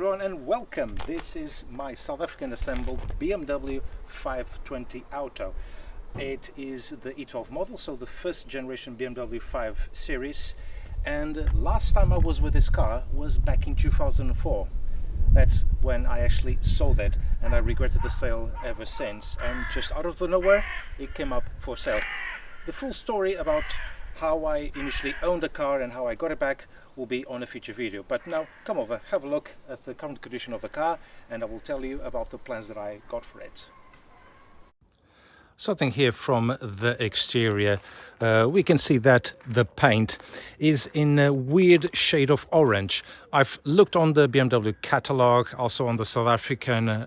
everyone and welcome. This is my South African assembled BMW 520 Auto. It is the E12 model, so the first generation BMW 5 Series, and last time I was with this car was back in 2004. That's when I actually sold it, and I regretted the sale ever since, and just out of the nowhere it came up for sale. The full story about how I initially owned the car and how I got it back will be on a future video. But now come over, have a look at the current condition of the car, and I will tell you about the plans that I got for it. Starting here from the exterior, we can see that the paint is in a weird shade of orange. I've looked on the BMW catalog, also on the South African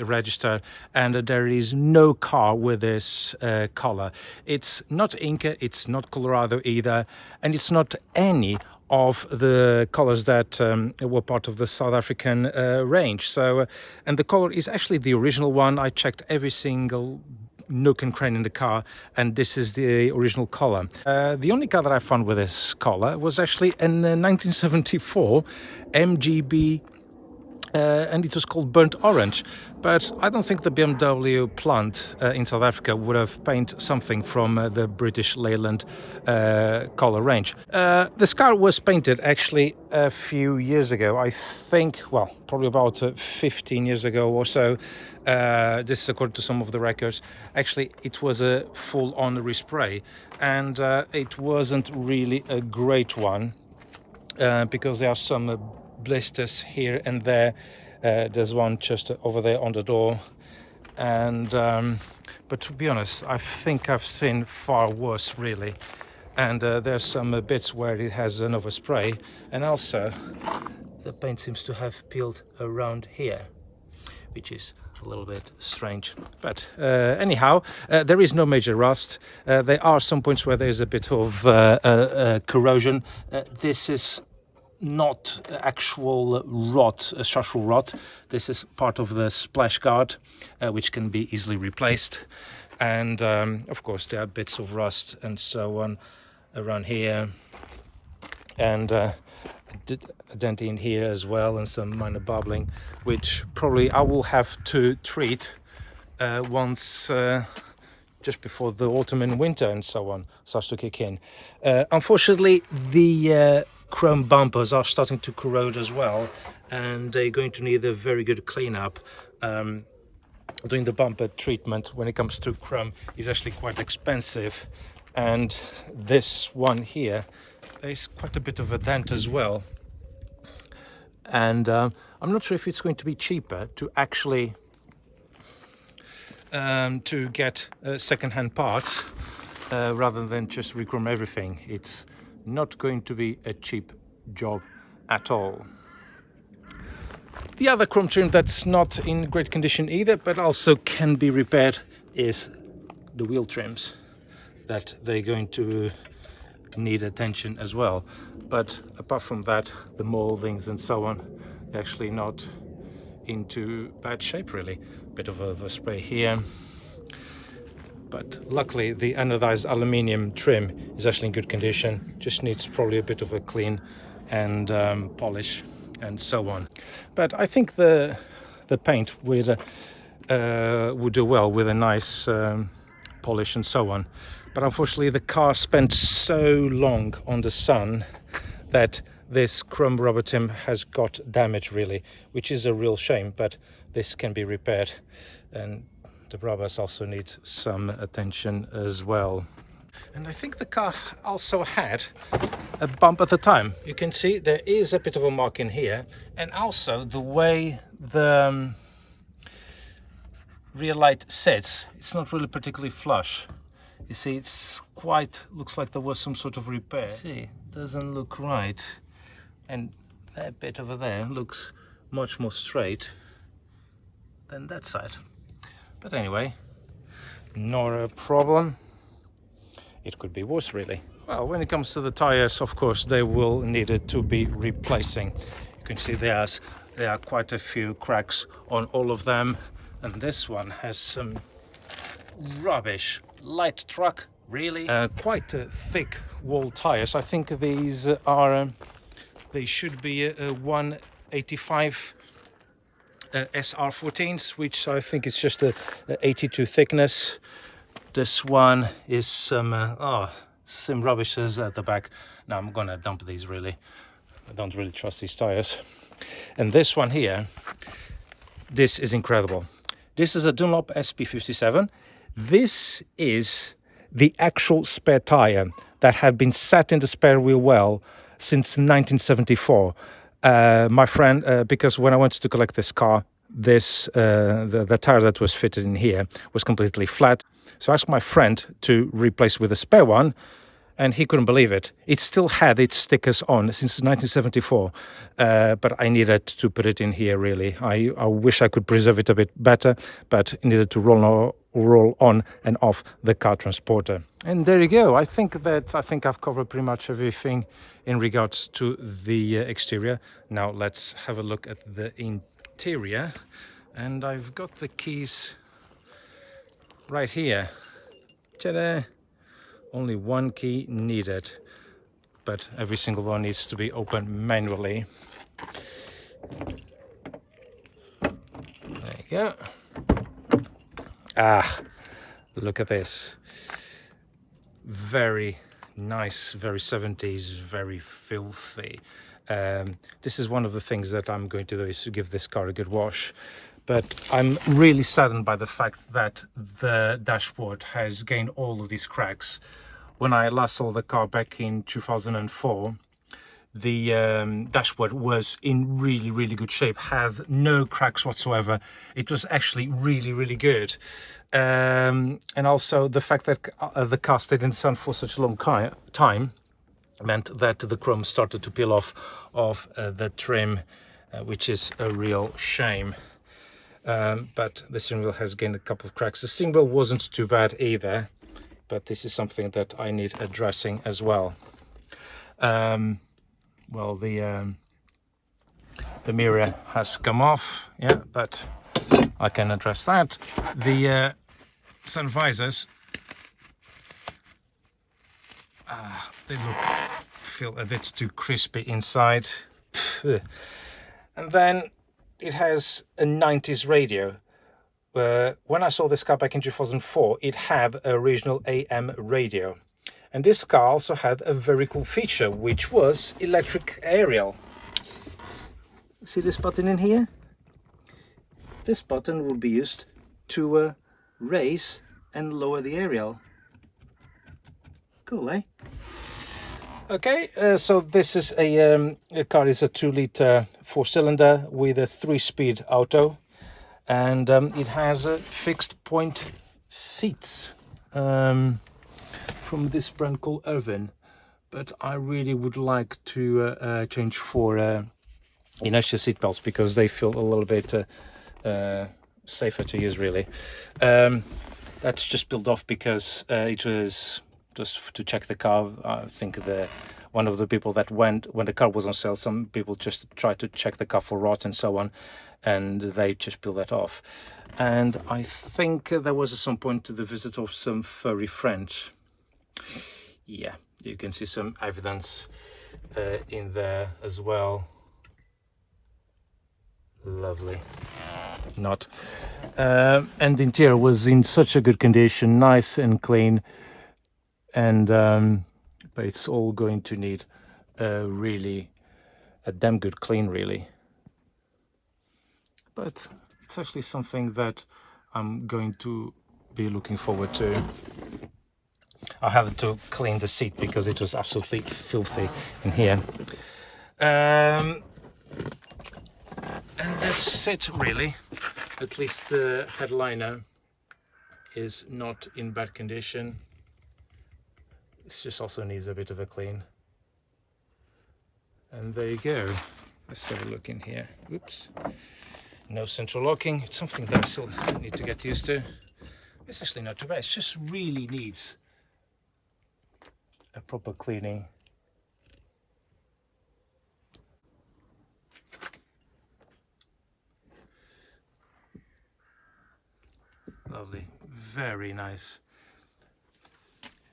register, and there is no car with this color. It's not Inca, it's not Colorado either, and it's not any of the colors that were part of the South African range. So, and the color is actually the original one. I checked every single nook and cranny in the car, and this is the original color. The only car that I found with this color was actually in 1974 MGB, and it was called burnt orange. But I don't think the BMW plant in South Africa would have painted something from the British Leyland color range. This car was painted actually a few years ago, I think, well, probably about 15 years ago or so. This is according to some of the records. Actually, it was a full-on respray, and it wasn't really a great one because there are some blisters here and there. There's one just over there on the door, and but to be honest, I think I've seen far worse really. And there's some bits where it has an overspray, and also the paint seems to have peeled around here, which is a little bit strange. But anyhow, there is no major rust. There are some points where there's a bit of corrosion. This is not actual rot, structural rot. This is part of the splash guard, which can be easily replaced. And of course there are bits of rust and so on around here, and a dent in here as well, and some minor bubbling, which probably I will have to treat once just before the autumn and winter and so on starts to kick in. Unfortunately, the chrome bumpers are starting to corrode as well, and they're going to need a very good cleanup. Doing the bumper treatment when it comes to chrome is actually quite expensive, and this one here, there's quite a bit of a dent as well, and I'm not sure if it's going to be cheaper to actually to get second-hand parts rather than just rechrome everything. It's not going to be a cheap job at all. The other chrome trim that's not in great condition either, but also can be repaired, is the wheel trims, that they're going to need attention as well. But apart from that, the moldings and so on, they're actually not into bad shape really. Bit of a spray here, but luckily the anodized aluminium trim is actually in good condition. Just needs probably a bit of a clean and polish and so on. But I think the paint would do well with a nice polish and so on. But unfortunately the car spent so long on the sun that this chrome rubber trim has got damaged really, which is a real shame, but this can be repaired, and the rubbers also need some attention as well. And I think the car also had a bump at the time. You can see there is a bit of a mark in here, and also the way the rear light sits, it's not really particularly flush. You see, it's quite, looks like there was some sort of repair. See, doesn't look right, and that bit over there looks much more straight than that side. But anyway, not a problem. It could be worse really. Well, when it comes to the tires, of course they will need it to be replacing. You can see there are quite a few cracks on all of them, and this one has some rubbish light truck really. Quite thick wall tires. I think these are they should be 185 SR14s, which I think is just a 82 thickness. This one is some rubbishes at the back. Now I'm gonna dump these really. I don't really trust these tires. And this one here, this is incredible. This is a Dunlop SP57. This is the actual spare tire that have been sat in the spare wheel well since 1974. My friend, because when I went to collect this car, the tire that was fitted in here was completely flat. So I asked my friend to replace with a spare one, and he couldn't believe it. It still had its stickers on since 1974, but I needed to put it in here really. I wish I could preserve it a bit better, but it needed to roll on and off the car transporter. And there you go. I think I've covered pretty much everything in regards to the exterior. Now let's have a look at the interior, and I've got the keys right here. Ta-da! Only one key needed, but every single one needs to be opened manually. There you go. Ah, look at this. Very nice, very 70s, very filthy. This is one of the things that I'm going to do, is to give this car a good wash. But I'm really saddened by the fact that the dashboard has gained all of these cracks. When I last saw the car back in 2004, the dashboard was in really good shape, has no cracks whatsoever. It was actually really good. And also the fact that the car stayed in the sun for such a long time meant that the chrome started to peel off of the trim, which is a real shame. But the steering wheel has gained a couple of cracks. The steering wheel wasn't too bad either, but this is something that I need addressing as well. Well, the mirror has come off, yeah, but I can address that. The sun visors, they feel a bit too crispy inside. And then it has a 90s radio. When I saw this car back in 2004, it had a regional AM radio. And this car also had a very cool feature, which was electric aerial. See this button in here? This button will be used to raise and lower the aerial. Cool, eh? Okay, so this is a car is a 2-liter 4-cylinder with a 3-speed auto, and it has fixed point seats from this brand called Irvin, but I really would like to change for inertia seat belts, because they feel a little bit safer to use really. That's just built off because it was just to check the car. I think one of the people that went when the car was on sale, some people just tried to check the car for rot and so on, and they just peeled that off. And I think there was at some point the visit of some furry French. Yeah, you can see some evidence in there as well. Lovely. Not. And the interior was in such a good condition, nice and clean, and but it's all going to need really a damn good clean really. But it's actually something that I'm going to be looking forward to. I had to clean the seat because it was absolutely filthy in here. And that's it really. At least the headliner is not in bad condition. This just also needs a bit of a clean. And there you go. Let's have a look in here. Oops. No central locking. It's something that I still need to get used to. It's actually not too bad. It just really needs a proper cleaning. Lovely, very nice.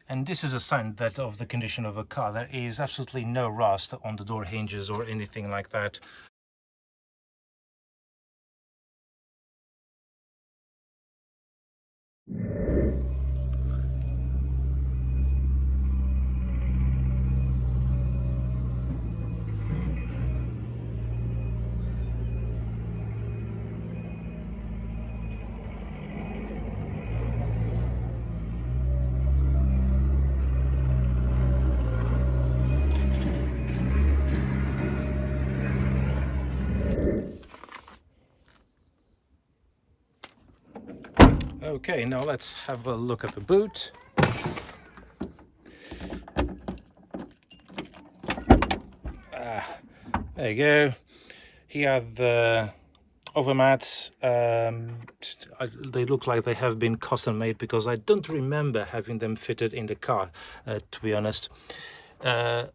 And this is a sign that of the condition of a car. There is absolutely no rust on the door hinges or anything like that. Okay, now let's have a look at the boot. There you go. Here are the overmats. They look like they have been custom made because I don't remember having them fitted in the car, to be honest. That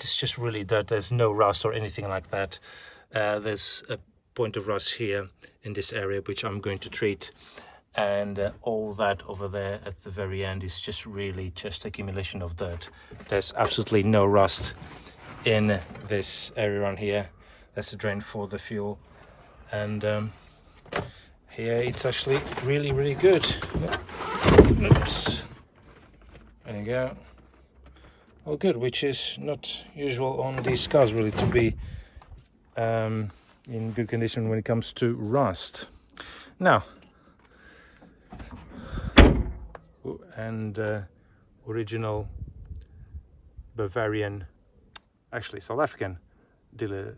is just really dirt. There's no rust or anything like that. There's a point of rust here in this area which I'm going to treat, and all that over there at the very end is just really just accumulation of dirt. There's absolutely no rust in this area around here. That's the drain for the fuel, and here it's actually really good. Oops. There you go. All good, which is not usual on these cars really, to be in good condition when it comes to rust. Now, and original Bavarian, actually South African dealer,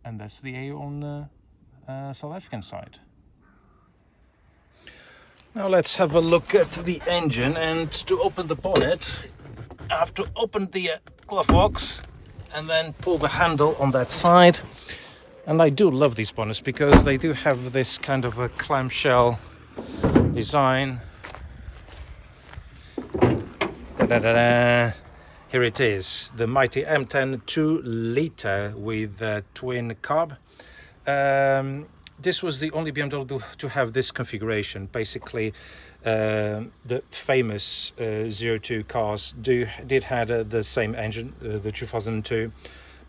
and that's the A on South African side. Now let's have a look at the engine, and to open the bonnet I have to open the glove box and then pull the handle on that side. And I do love these bonnets because they do have this kind of a clamshell design. Da-da-da-da. Here it is, the mighty M10 2-litre with twin carb. This was the only BMW to have this configuration. Basically, the famous 02 cars did have the same engine, the 2002,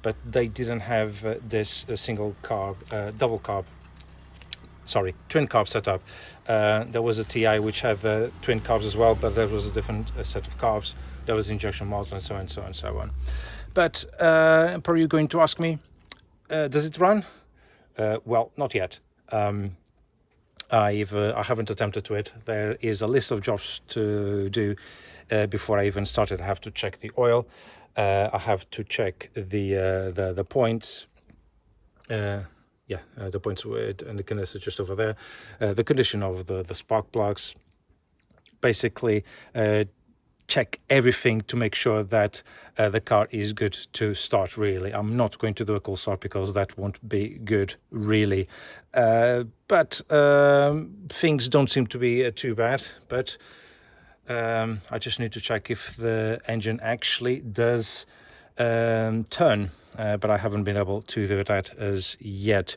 but they didn't have this single carb, double carb. Sorry, twin carb setup. There was a TI which had the twin carbs as well, but there was a different set of carbs. There was injection motor and so on and so on and so on. But probably you're going to ask me, does it run? Well, not yet. I haven't attempted to it. There is a list of jobs to do before I even started. I have to check the oil. I have to check the points. The points and the canister just over there. The condition of the spark plugs. Basically, check everything to make sure that the car is good to start. Really, I'm not going to do a cold start because that won't be good really, but things don't seem to be too bad. But I just need to check if the engine actually does turn, but I haven't been able to do that as yet.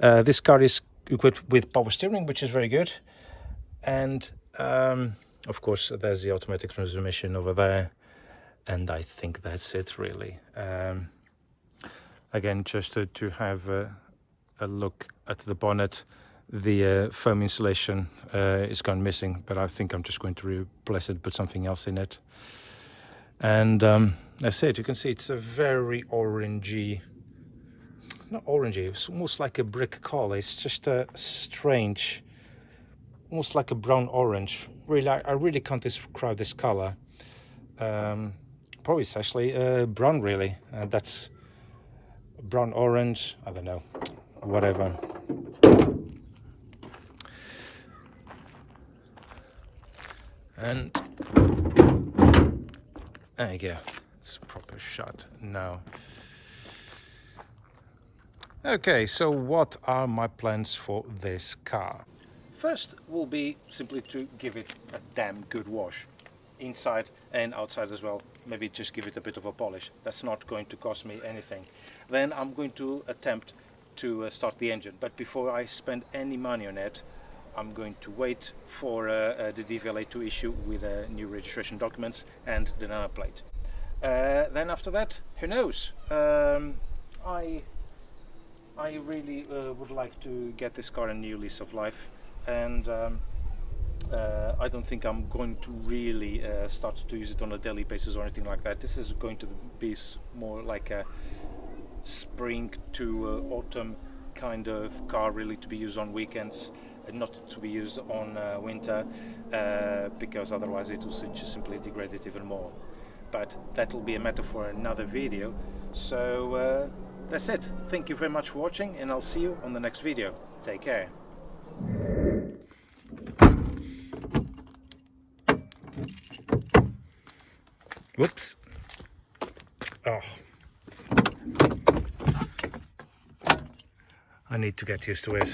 This car is equipped with power steering, which is very good, and of course, there's the automatic transmission over there, and I think that's it really. Again, just to have a look at the bonnet, the foam insulation is gone missing, but I think I'm just going to replace it, put something else in it. And that's it. You can see it's a very orangey, not orangey, it's almost like a brick color. It's just a strange, almost like a brown orange. Really, I really can't describe this color. Probably it's actually brown really. That's brown orange, I don't know, whatever. And there you go, it's a proper shot now. Okay, so what are my plans for this car? First will be simply to give it a damn good wash, inside and outside as well. Maybe just give it a bit of a polish. That's not going to cost me anything. Then I'm going to attempt to start the engine, but before I spend any money on it, I'm going to wait for the DVLA to issue with new registration documents and the number plate. Then after that, who knows? I really would like to get this car a new lease of life, and I don't think I'm going to really start to use it on a daily basis or anything like that. This is going to be more like a spring to autumn kind of car, really, to be used on weekends and not to be used on winter, because otherwise it will just simply degrade it even more. But that will be a matter for another video. So that's it. Thank you very much for watching, and I'll see you on the next video. Take care. Whoops. Oh. I need to get used to it.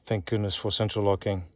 Thank goodness for central locking.